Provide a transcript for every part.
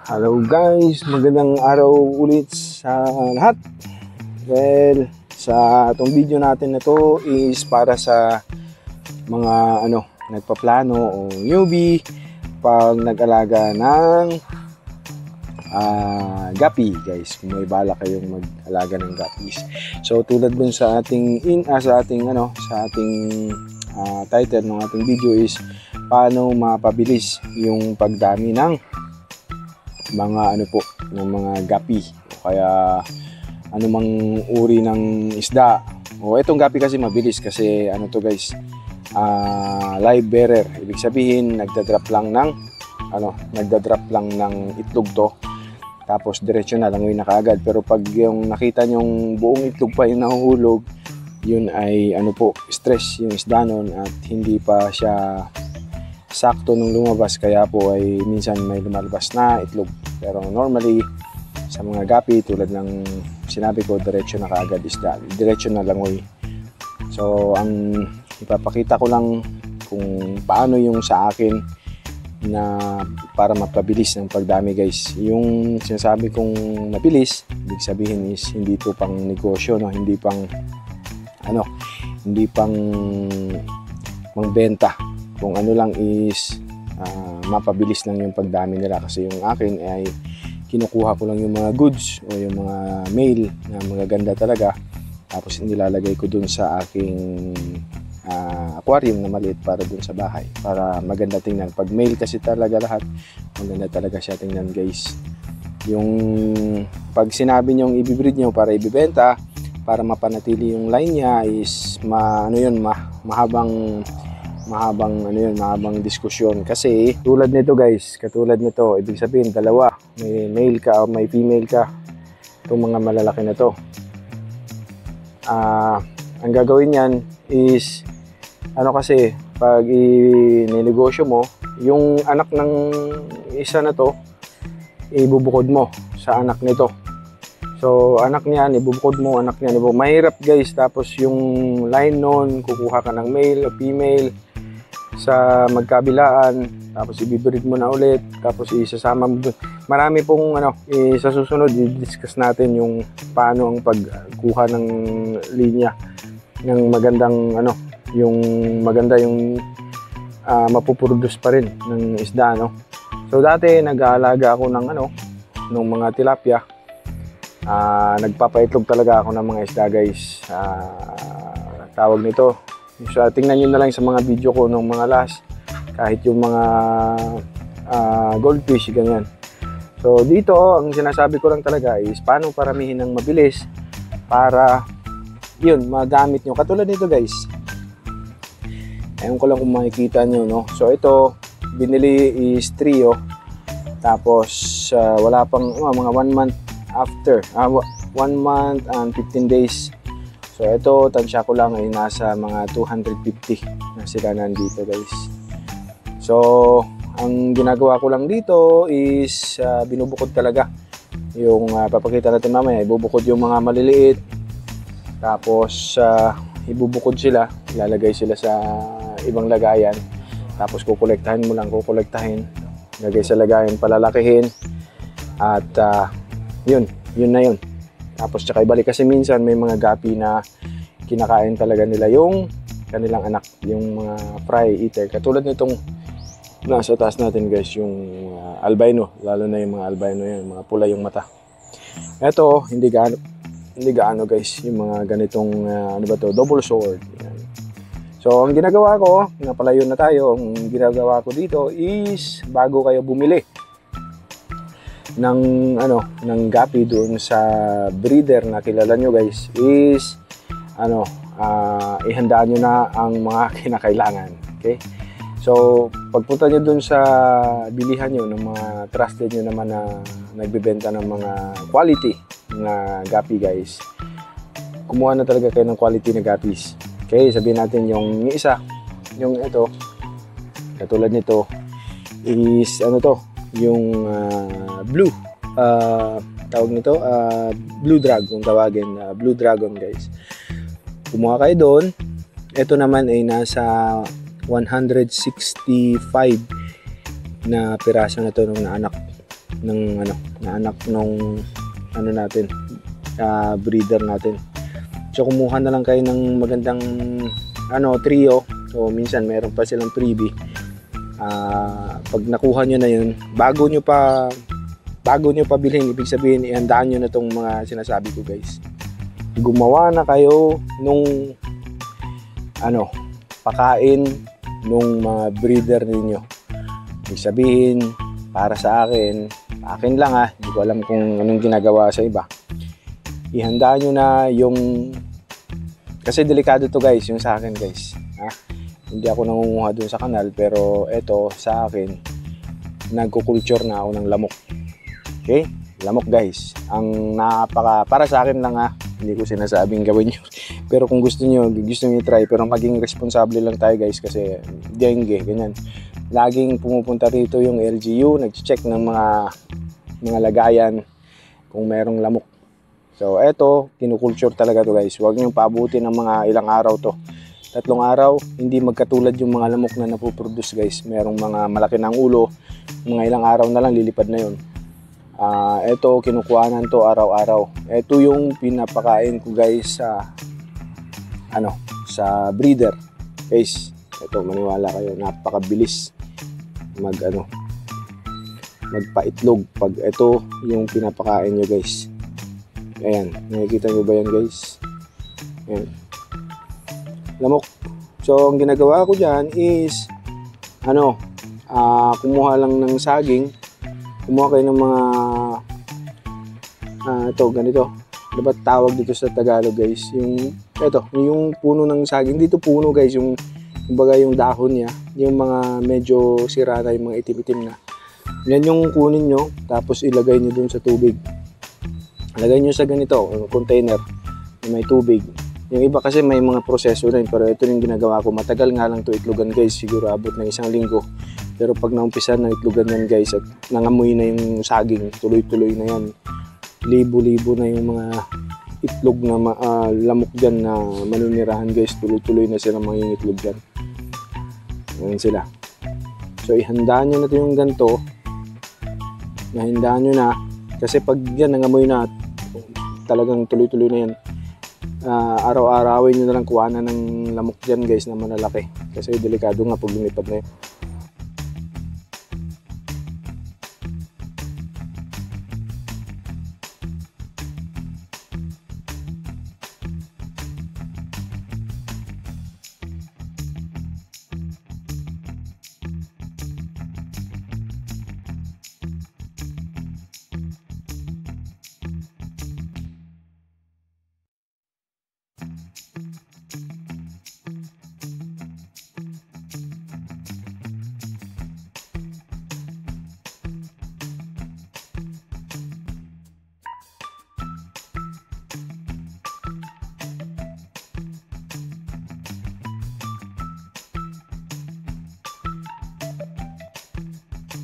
Hello guys, magandang araw ulit sa lahat. Well, sa itong video natin na to is para sa mga nagpaplano o newbie pag nag-alaga ng gapi guys. Kung may bala kayong mag-alaga ng gapis. So tulad dun sa ating title ng ating video is paano mapabilis yung pagdami ng mga mga gapi o kaya anumang uri ng isda. O itong gapi kasi mabilis kasi guys, live bearer. Ibig sabihin nagda-drop lang ng itlog to. Tapos diretso na langoy na kaagad. Pero pag yung nakita nyong buong itlog pa yung nahuhulog, yun ay stress yung isda nun at hindi pa siya sakto nung lumabas, kaya po ay minsan may lumalabas na itlog. Pero normally sa mga gapi tulad ng sinabi ko, diretso na kaagad isda, diretso na langoy. So ang ipapakita ko lang kung paano yung sa akin na para mapabilis ng pagdami guys. Yung sinasabi kong mabilis, ibig sabihin is hindi to pang negosyo, hindi pang mangbenta. Kung lang is mapabilis lang yung pagdami nila, kasi yung akin ay kinukuha ko lang yung mga goods o yung mga male na magaganda talaga, tapos nilalagay ko dun sa aking aquarium na maliit para dun sa bahay para maganda tingnan. Pag male kasi talaga lahat, maganda talaga siya tingnan guys. Yung pag sinabi nyong ibibreed nyo para ibibenta, para mapanatili yung line niya is mahabang diskusyon. Kasi tulad nito guys, ibig sabihin dalawa, may male ka o may female ka, itong mga malalaki na to. Ang gagawin yan is kasi pag i-negosyo mo, yung anak ng isa na to ibubukod mo sa anak nito. So anak niyan ibubukod mo, anak niyan mahirap guys. Tapos yung line nun, kukuha ka ng male o female sa magkabilaan, tapos ibibreed mo na ulit, tapos isasama mo dun. Marami pong sa susunod i-discuss natin yung paano ang pagkuha ng linya ng magandang yung maganda yung mapuproduce pa rin ng isda So dati nag-aalaga ako ng mga tilapia. Nagpapaitlog talaga ako ng mga isda guys. Tawag nito, so, tingnan nyo na lang sa mga video ko nung mga last, kahit yung mga goldfish ganyan. So dito ang sinasabi ko lang talaga is paano paramihin ng mabilis para yun magamit nyo. Katulad nito guys, ayun ko lang kung makikita nyo So ito binili is 3 tapos wala pang mga 1 month after 1 month and 15 days. So ito, tansya ko lang ay nasa mga 250 na sila nandito guys. So ang ginagawa ko lang dito is binubukod talaga yung papakita natin mamaya. Ibubukod yung mga maliliit, tapos ibubukod sila, ilalagay sila sa ibang lagayan, tapos kukolektahin mo lang, lagay sa lagayan, palalakihin at yun na yun. Tapos tsaka ibalik, kasi minsan may mga gapi na kinakain talaga nila yung kanilang anak, yung mga fry eater. Katulad nitong nasa taas natin guys, yung albino, lalo na yung mga albino yan, mga pula yung mata. Eto, hindi gaano guys, yung mga ganitong double sword. Yan. So ang ginagawa ko, napalayo na tayo, ang ginagawa ko dito is bago kayo bumili ng gapi doon sa breeder na kilala nyo guys, is ihandaan nyo na ang mga kinakailangan. Okay, so pagpunta nyo doon sa bilihan nyo ng mga trusted nyo naman na nagbebenta ng mga quality na gapi guys, kumuha na talaga kayo ng quality na gapis. Okay, sabihin natin yung isa, yung ito, katulad nito is yung blue, tawag nito blue drag, kung tawagin blue dragon guys. Kumuha kayo doon. Ito naman ay nasa 165 na piraso na to ng anak. ng na anak nung natin, breeder natin. So kumuha na lang kayo ng magandang trio. So minsan meron pa silang freebie. Pag nakuha nyo na yun, bago nyo pa bilhin, ibig sabihin ihandaan nyo na tong mga sinasabi ko guys. Gumawa na kayo nung pakain nung mga breeder ninyo. Ibig sabihin, para sa akin lang hindi ko alam kung anong ginagawa sa iba. Ihanda nyo na yung, kasi delikado to guys, yung sa akin guys. Hindi ako nangunguha dun sa kanal, pero eto sa akin, nagkukulture na ako ng lamok. Okay? Lamok guys. Ang para sa akin lang hindi ko sinasabing gawin nyo. Pero kung gusto nyo i-try, pero maging responsable lang tayo guys, kasi dengue, ganyan. Laging pumupunta rito yung LGU, nag-check ng mga lagayan kung merong lamok. So eto, kinukulture talaga to guys. Huwag nyo paabutin ng mga ilang araw to. 3 araw, hindi magkatulad yung mga lamok na napoproduce guys. Merong mga malaki ng ulo, mga ilang araw na lang lilipad na yun. Eto, kinukuhanan to araw-araw. Eto yung pinapakain ko guys sa breeder. Guys, eto, maniwala kayo, napakabilis magpaitlog pag ito yung pinapakain nyo guys. Ayan, nakikita nyo ba yan guys? Ayan, lamok. So ang ginagawa ko dyan is kumuha lang ng saging, kumuha kayo ng mga ganito, dapat tawag dito sa Tagalog guys, yung puno ng saging. Dito puno guys, yung kumbaga yung dahon niya, yung mga medyo sira na, yung mga itim-itim na, yan yung kunin nyo, tapos ilagay nyo dun sa tubig. Lagay nyo sa ganito, container na may tubig. Yung iba kasi may mga proseso rin, pero ito yung ginagawa ko. Matagal nga lang to itlogan guys, siguro abot ng 1 linggo. Pero pag naumpisa na itlogan yan guys, at nangamoy na yung saging, tuloy-tuloy na yan. Libo-libo na yung mga itlog na lamok dyan na maninirahan guys, tuloy-tuloy na sila mangingitlog dyan. Ayan sila. So ihandaan nyo na ito yung ganito, nahandaan nyo na, kasi pag yan nangamoy na, talagang tuloy-tuloy na yan. Araw-arawin nyo na lang kuhanan ng lamok dyan guys na malalaki, kasi delikado nga pag lumipad na yun.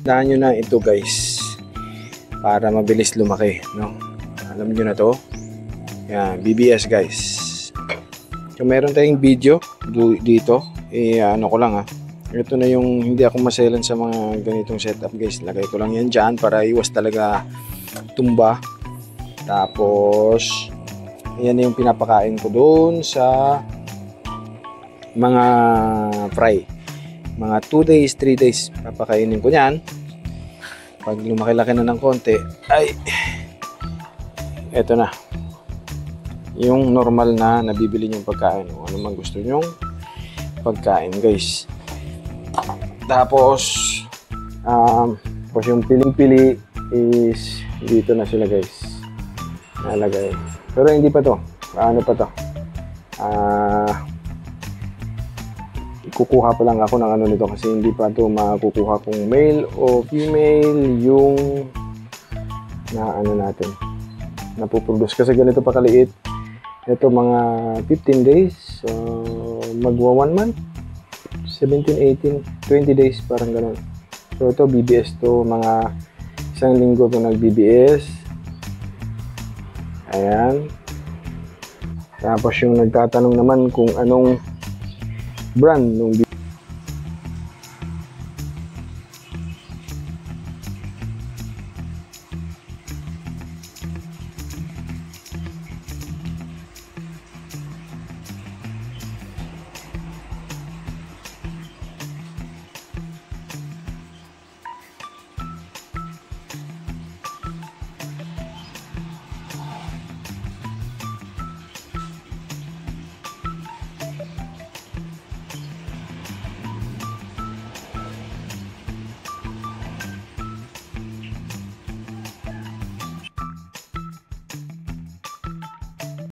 Dahan nyo na ito guys para mabilis lumaki, no? Alam nyo na to. Yan, BBS guys. So meron tayong video dito, ko lang ito na yung, hindi ako maselan sa mga ganitong setup guys. Lagay ko lang yan dyan para iwas talaga tumba. Tapos yan yung pinapakain ko doon sa mga fry. Mga 2 days, 3 days papakainin ko yan. Pag lumaki-laki na ng konti, ay eto na yung normal na nabibili nyong pagkain, o ano man gusto nyong pagkain guys. Tapos yung piling-pili is dito na sila guys, nalagay. Pero hindi pa to, ano pa to, kukuha pa lang ako ng ano nito, kasi hindi pa ito makukuha kung male o female yung natin napuproduce, kasi ganito pa kaliit. Ito mga 15 days, magwa 1 month, 17, 18, 20 days, parang ganun. So ito BBS to, mga 1 linggo to nag BBS. Ayan. Tapos yung nagtatanong naman kung anong brand nung